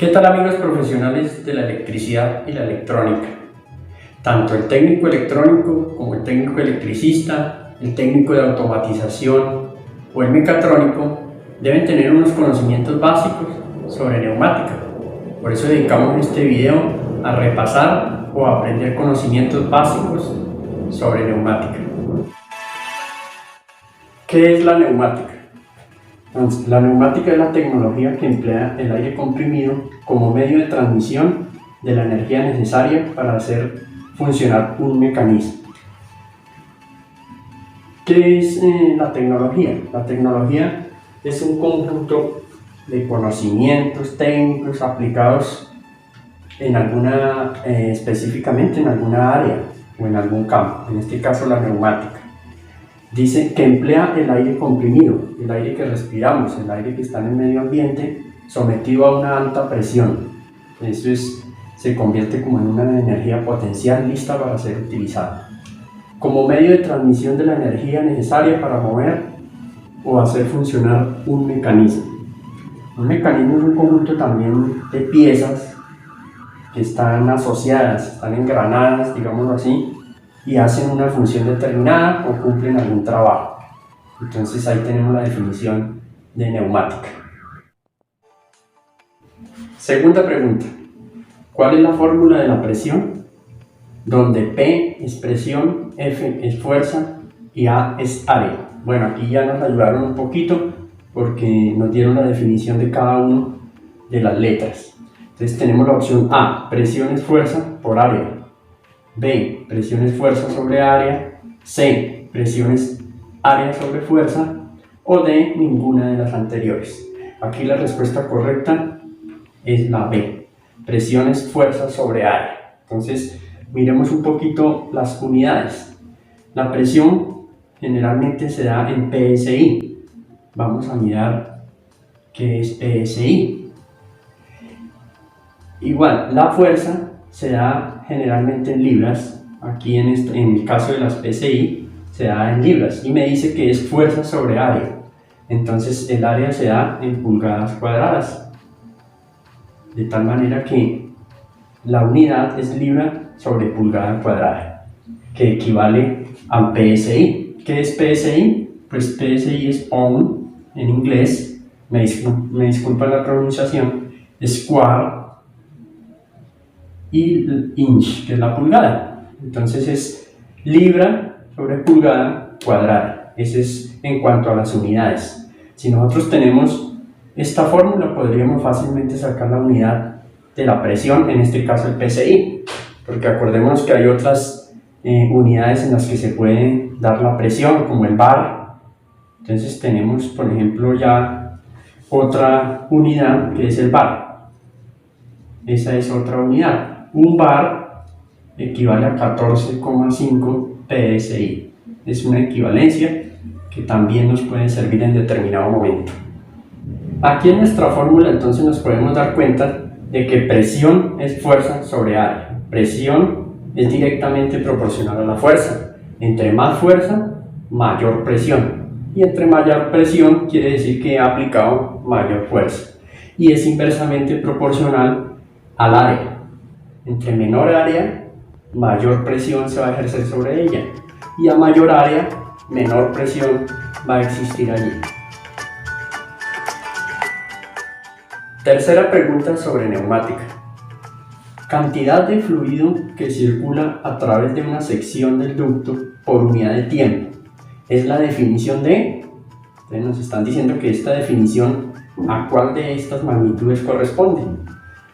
¿Qué tal, amigos profesionales de la electricidad y la electrónica? Tanto el técnico electrónico como el técnico electricista, el técnico de automatización o el mecatrónico deben tener unos conocimientos básicos sobre neumática. Por eso dedicamos este video a repasar o a aprender conocimientos básicos sobre neumática. ¿Qué es la neumática? Entonces, la neumática es la tecnología que emplea el aire comprimido como medio de transmisión de la energía necesaria para hacer funcionar un mecanismo. ¿Qué es la tecnología? La tecnología es un conjunto de conocimientos técnicos aplicados en específicamente en alguna área o en algún campo, en este caso la neumática. Dice que emplea el aire comprimido, el aire que respiramos, el aire que está en el medio ambiente, sometido a una alta presión. Eso se convierte como en una energía potencial lista para ser utilizada, como medio de transmisión de la energía necesaria para mover o hacer funcionar un mecanismo. Un mecanismo es un conjunto también de piezas que están asociadas, están engranadas, digámoslo así, y hacen una función determinada o cumplen algún trabajo. Entonces ahí tenemos la definición de neumática. Segunda pregunta: ¿cuál es la fórmula de la presión? Donde P es presión, F es fuerza y A es área. Bueno, aquí ya nos ayudaron un poquito porque nos dieron la definición de cada una de las letras. Entonces tenemos la opción A, presión es fuerza por área. B, presión es fuerza sobre área. C, presión es área sobre fuerza. O D, ninguna de las anteriores. Aquí la respuesta correcta es la B, presión es fuerza sobre área. Entonces miremos un poquito las unidades. La presión generalmente se da en PSI. Vamos a mirar qué es PSI. Igual, la fuerza se da generalmente en libras. Aquí en el caso de las PSI se da en libras y me dice que es fuerza sobre área. Entonces el área se da en pulgadas cuadradas, de tal manera que la unidad es libra sobre pulgada cuadrada, que equivale a PSI. ¿Qué es PSI? Pues PSI es pound en inglés, me disculpan la pronunciación, square, y inch, que es la pulgada. Entonces es libra sobre pulgada cuadrada. Ese es en cuanto a las unidades. Si nosotros tenemos esta fórmula, podríamos fácilmente sacar la unidad de la presión, en este caso el PSI, porque acordémonos que hay otras unidades en las que se puede dar la presión, como el bar. Entonces tenemos, por ejemplo, ya otra unidad que es el bar. Esa es otra unidad. Un bar equivale a 14,5 PSI. Es una equivalencia que también nos puede servir en determinado momento. Aquí en nuestra fórmula entonces nos podemos dar cuenta de que presión es fuerza sobre área. Presión es directamente proporcional a la fuerza. Entre más fuerza, mayor presión. Y entre mayor presión quiere decir que ha aplicado mayor fuerza. Y es inversamente proporcional al área. Entre menor área, mayor presión se va a ejercer sobre ella, y a mayor área, menor presión va a existir allí. Tercera pregunta sobre neumática: cantidad de fluido que circula a través de una sección del ducto por unidad de tiempo. Es la definición de... Entonces nos están diciendo que esta definición, ¿a cuál de estas magnitudes corresponde?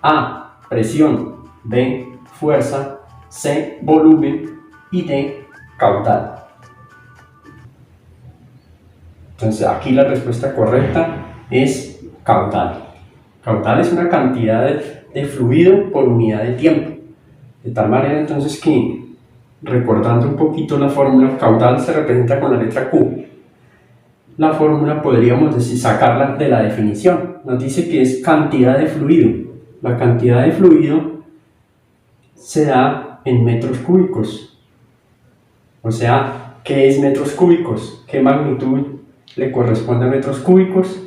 A, presión. B, fuerza. C, volumen. Y D, caudal. Entonces aquí la respuesta correcta es caudal. Caudal es una cantidad de fluido por unidad de tiempo. De tal manera entonces que, recordando un poquito la fórmula, caudal se representa con la letra Q. La fórmula podríamos sacarla de la definición. Nos dice que es cantidad de fluido. La cantidad de fluido se da en metros cúbicos. O sea, ¿qué es metros cúbicos? ¿Qué magnitud le corresponde a metros cúbicos?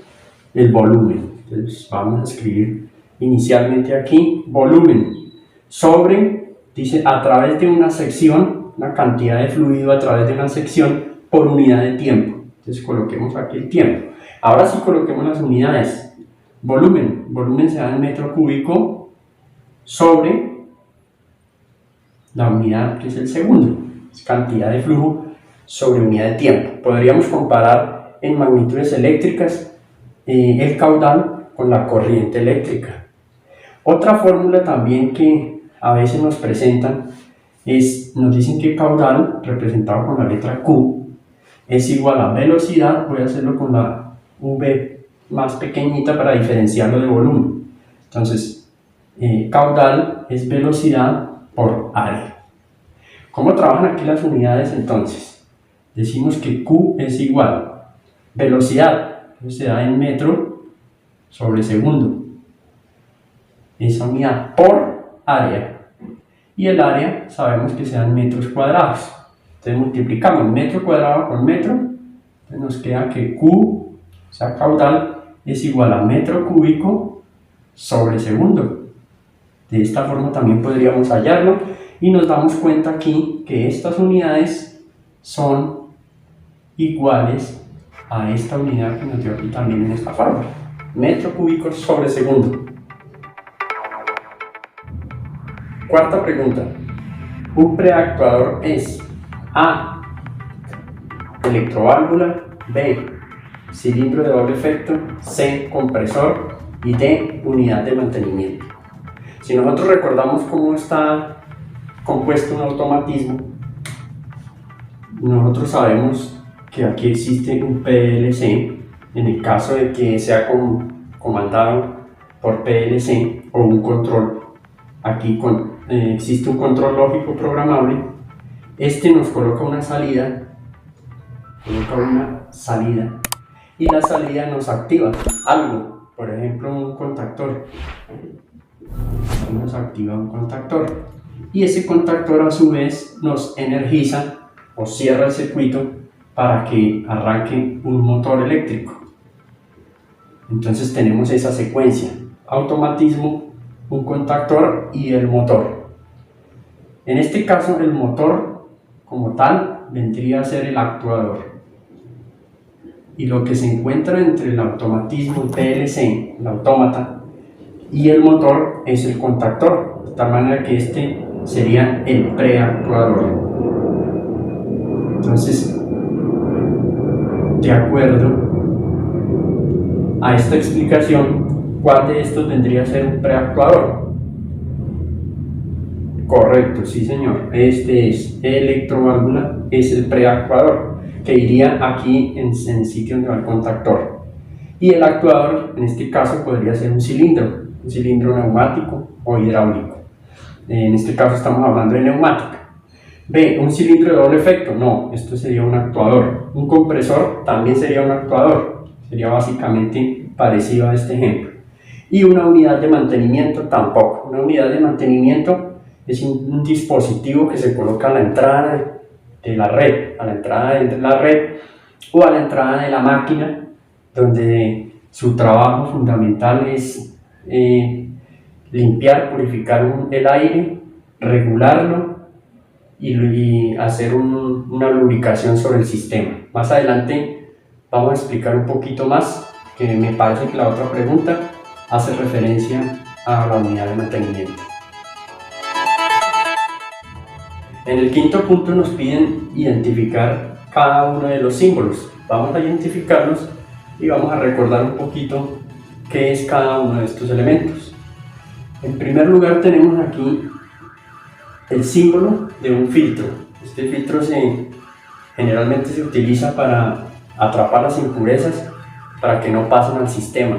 El volumen. Entonces vamos a escribir inicialmente aquí, volumen sobre, dice, a través de una sección, una cantidad de fluido a través de una sección por unidad de tiempo. Entonces coloquemos aquí el tiempo. Ahora sí coloquemos las unidades. Volumen se da en metro cúbico sobre la unidad que es el segundo, es cantidad de flujo sobre unidad de tiempo. Podríamos comparar en magnitudes eléctricas el caudal con la corriente eléctrica. Otra fórmula también que a veces nos presentan nos dicen que caudal, representado con la letra Q, es igual a velocidad. Voy a hacerlo con la V más pequeñita para diferenciarlo de volumen. Entonces, caudal es velocidad por área. ¿Cómo trabajan aquí las unidades entonces? Decimos que Q es igual velocidad, se da en metro sobre segundo, esa unidad por área, y el área sabemos que se da en metros cuadrados. Entonces multiplicamos metro cuadrado con metro, entonces nos queda que Q, o sea caudal, es igual a metro cúbico sobre segundo. De esta forma también podríamos hallarlo y nos damos cuenta aquí que estas unidades son iguales a esta unidad que nos dio aquí también en esta fórmula, metro cúbico sobre segundo. Cuarta pregunta. Un preactuador es A, electroválvula, B, cilindro de doble efecto, C, compresor y D, unidad de mantenimiento. Si nosotros recordamos cómo está compuesto un automatismo, nosotros sabemos que aquí existe un PLC, en el caso de que sea comandado por PLC o un control. Aquí existe un control lógico programable. Este nos coloca una salida, y la salida nos activa algo, por ejemplo un contactor. Nos activa un contactor y ese contactor a su vez nos energiza o cierra el circuito para que arranque un motor eléctrico. Entonces tenemos esa secuencia: automatismo, un contactor y el motor. En este caso el motor como tal vendría a ser el actuador, y lo que se encuentra entre el automatismo, el PLC, el autómata, y el motor es el contactor, de tal manera que este sería el preactuador. Entonces, de acuerdo a esta explicación, ¿cuál de estos vendría a ser un preactuador? Correcto, sí señor, este es electroválvula, es el preactuador, que iría aquí en el sitio donde va el contactor. Y el actuador, en este caso, podría ser un cilindro neumático o hidráulico. En este caso estamos hablando de neumática. B, un cilindro de doble efecto, no, esto sería un actuador. Un compresor también sería un actuador, sería básicamente parecido a este ejemplo. Y una unidad de mantenimiento tampoco. Una unidad de mantenimiento es un dispositivo que se coloca a la entrada de la red, o a la entrada de la máquina, donde su trabajo fundamental es limpiar, purificar el aire, regularlo y hacer una lubricación sobre el sistema. Más adelante vamos a explicar un poquito más, que me parece que la otra pregunta hace referencia a la unidad de mantenimiento. En el quinto punto nos piden identificar cada uno de los símbolos. Vamos a identificarlos y vamos a recordar un poquito qué es cada uno de estos elementos. En primer lugar tenemos aquí el símbolo de un filtro. Este filtro generalmente se utiliza para atrapar las impurezas para que no pasen al sistema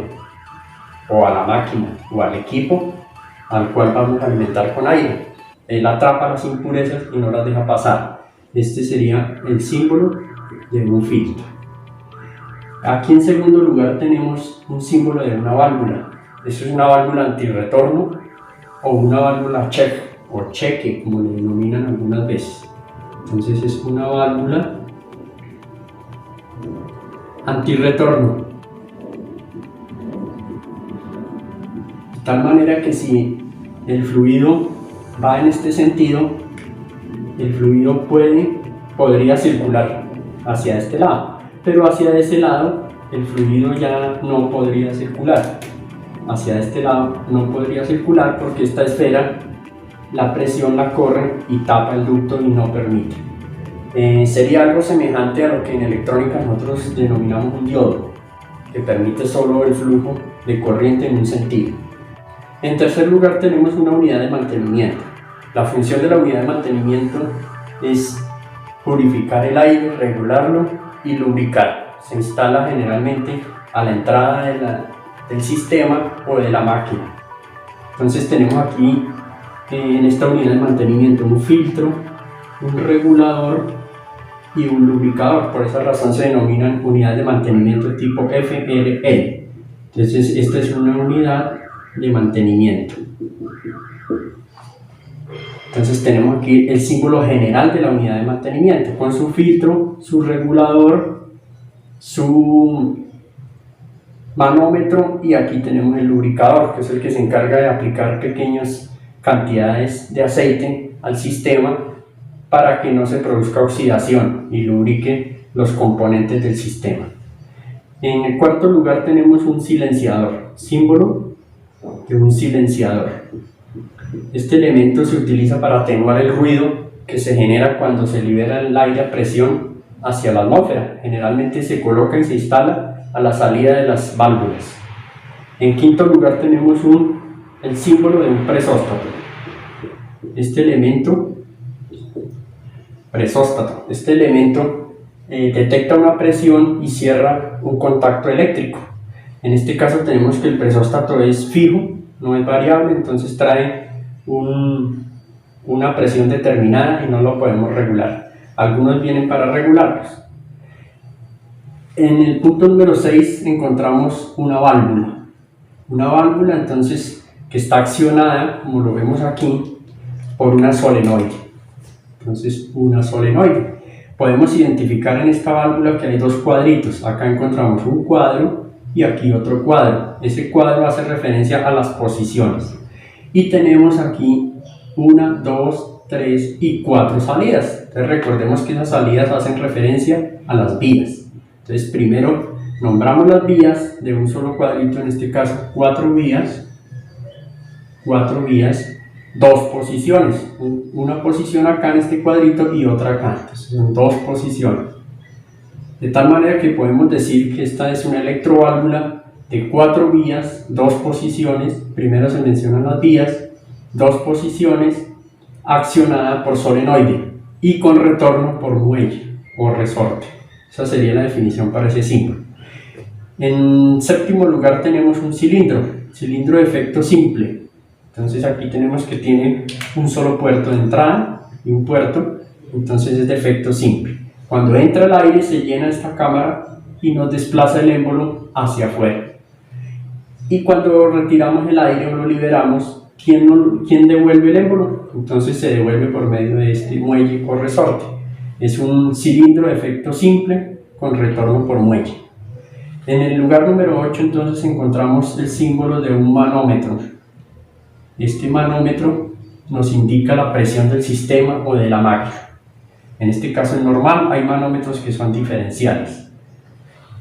o a la máquina o al equipo al cual vamos a alimentar con aire. Él atrapa las impurezas y no las deja pasar. Este sería el símbolo de un filtro. Aquí en segundo lugar tenemos un símbolo de una válvula. Esto es una válvula antirretorno o una válvula check o cheque, como le denominan algunas veces. Entonces es una válvula antirretorno. tal manera que si el fluido va en este sentido, el fluido podría circular hacia este lado, pero hacia ese lado el fluido ya no podría circular. Hacia este lado no podría circular porque esta esfera, la presión la corre y tapa el ducto y no permite. Sería algo semejante a lo que en electrónica nosotros denominamos un diodo, que permite solo el flujo de corriente en un sentido. En tercer lugar tenemos una unidad de mantenimiento. La función de la unidad de mantenimiento es purificar el aire, regularlo y lubricar. Se instala generalmente a la entrada del sistema o de la máquina. Entonces tenemos aquí en esta unidad de mantenimiento un filtro, un regulador y un lubricador. Por esa razón se denominan unidades de mantenimiento tipo FRL. Entonces esta es una unidad de mantenimiento. Entonces tenemos aquí el símbolo general de la unidad de mantenimiento con su filtro, su regulador, su manómetro, y aquí tenemos el lubricador, que es el que se encarga de aplicar pequeñas cantidades de aceite al sistema para que no se produzca oxidación y lubrique los componentes del sistema. En el cuarto lugar tenemos un silenciador, símbolo de un silenciador. Este elemento se utiliza para atenuar el ruido que se genera cuando se libera el aire a presión hacia la atmósfera. Generalmente se coloca y se instala a la salida de las válvulas. En quinto lugar tenemos el símbolo de un presóstato. Este elemento detecta una presión y cierra un contacto eléctrico. En este caso tenemos que el presóstato es fijo, no es variable, entonces trae una presión determinada y no lo podemos regular. Algunos vienen para regularlos. En el punto número 6 encontramos una válvula. Una válvula entonces que está accionada, como lo vemos aquí, por una solenoide. Entonces una solenoide. Podemos identificar en esta válvula que hay dos cuadritos. Acá encontramos un cuadro y aquí otro cuadro. Ese cuadro hace referencia a las posiciones. Y tenemos aquí 1, 2, 3 y 4 salidas. Entonces recordemos que esas salidas hacen referencia a las vías. Entonces primero nombramos las vías de un solo cuadrito, en este caso 4 vías, dos posiciones, una posición acá en este cuadrito y otra acá. Entonces son dos posiciones. De tal manera que podemos decir que esta es una electroválvula de 4 vías, 2 posiciones. Primero se mencionan las vías, 2 posiciones, accionada por solenoide y con retorno por muelle o resorte. Esa sería la definición para ese símbolo. En séptimo lugar tenemos un cilindro de efecto simple. Entonces aquí tenemos que tiene un solo puerto de entrada y un puerto, entonces es de efecto simple. Cuando entra el aire se llena esta cámara y nos desplaza el émbolo hacia afuera. Y cuando retiramos el aire o lo liberamos, ¿quién devuelve el émbolo? Entonces se devuelve por medio de este muelle o resorte. Es un cilindro de efecto simple con retorno por muelle. En el lugar número 8 entonces encontramos el símbolo de un manómetro. Este manómetro nos indica la presión del sistema o de la máquina. En este caso es normal, hay manómetros que son diferenciales.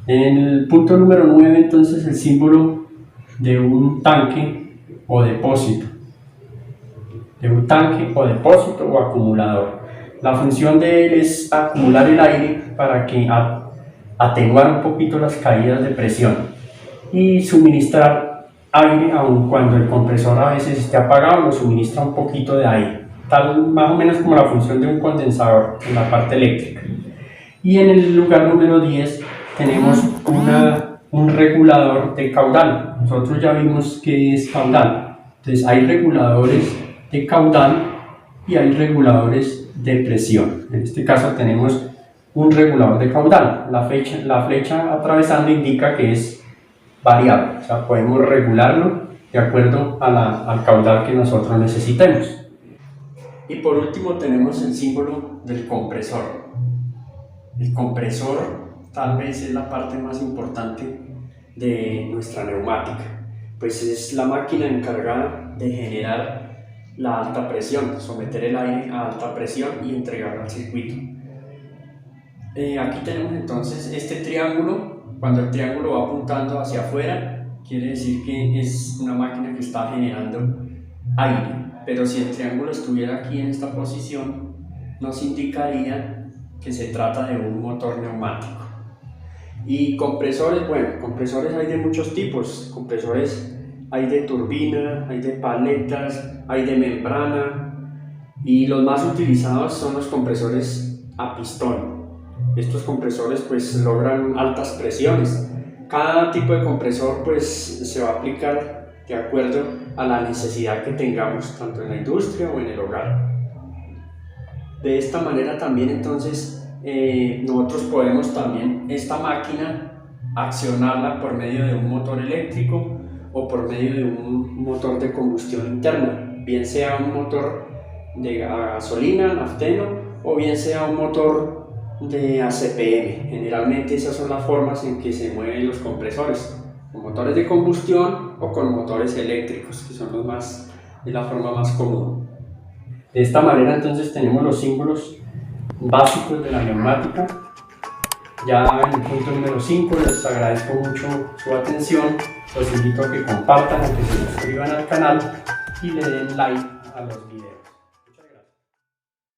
En el punto número 9 entonces el símbolo de un tanque o depósito. O acumulador. La función de él es acumular el aire para que atenuar un poquito las caídas de presión y suministrar aire aun cuando el compresor a veces esté apagado, nos suministra un poquito de aire, tal más o menos como la función de un condensador en la parte eléctrica. Y en el lugar número 10 tenemos un regulador de caudal. Nosotros ya vimos qué es caudal. Entonces hay reguladores de caudal y hay reguladores de presión. En este caso tenemos un regulador de caudal. La flecha atravesando indica que es variable, o sea, podemos regularlo de acuerdo al caudal que nosotros necesitemos. Y por último tenemos el símbolo del compresor. El compresor tal vez es la parte más importante de nuestra neumática. pues es la máquina encargada de generar la alta presión, someter el aire a alta presión y entregarlo al circuito. Aquí tenemos entonces este triángulo. Cuando el triángulo va apuntando hacia afuera, quiere decir que es una máquina que está generando aire, pero si el triángulo estuviera aquí en esta posición, nos indicaría que se trata de un motor neumático. Y compresores, bueno, compresores hay de muchos tipos. Compresores hay de turbina, hay de paletas, hay de membrana, y los más utilizados son los compresores a pistón. Estos compresores pues logran altas presiones. Cada tipo de compresor pues se va a aplicar de acuerdo a la necesidad que tengamos, tanto en la industria o en el hogar. De esta manera también entonces nosotros podemos también esta máquina accionarla por medio de un motor eléctrico o por medio de un motor de combustión interna, bien sea un motor de gasolina, nafteno, o bien sea un motor de ACPM. Generalmente esas son las formas en que se mueven los compresores, con motores de combustión o con motores eléctricos, que son la forma más común. De esta manera entonces tenemos los símbolos básicos de la neumática. Ya en el punto número 5 les agradezco mucho su atención, los invito a que compartan, a que se suscriban al canal y le den like a los videos.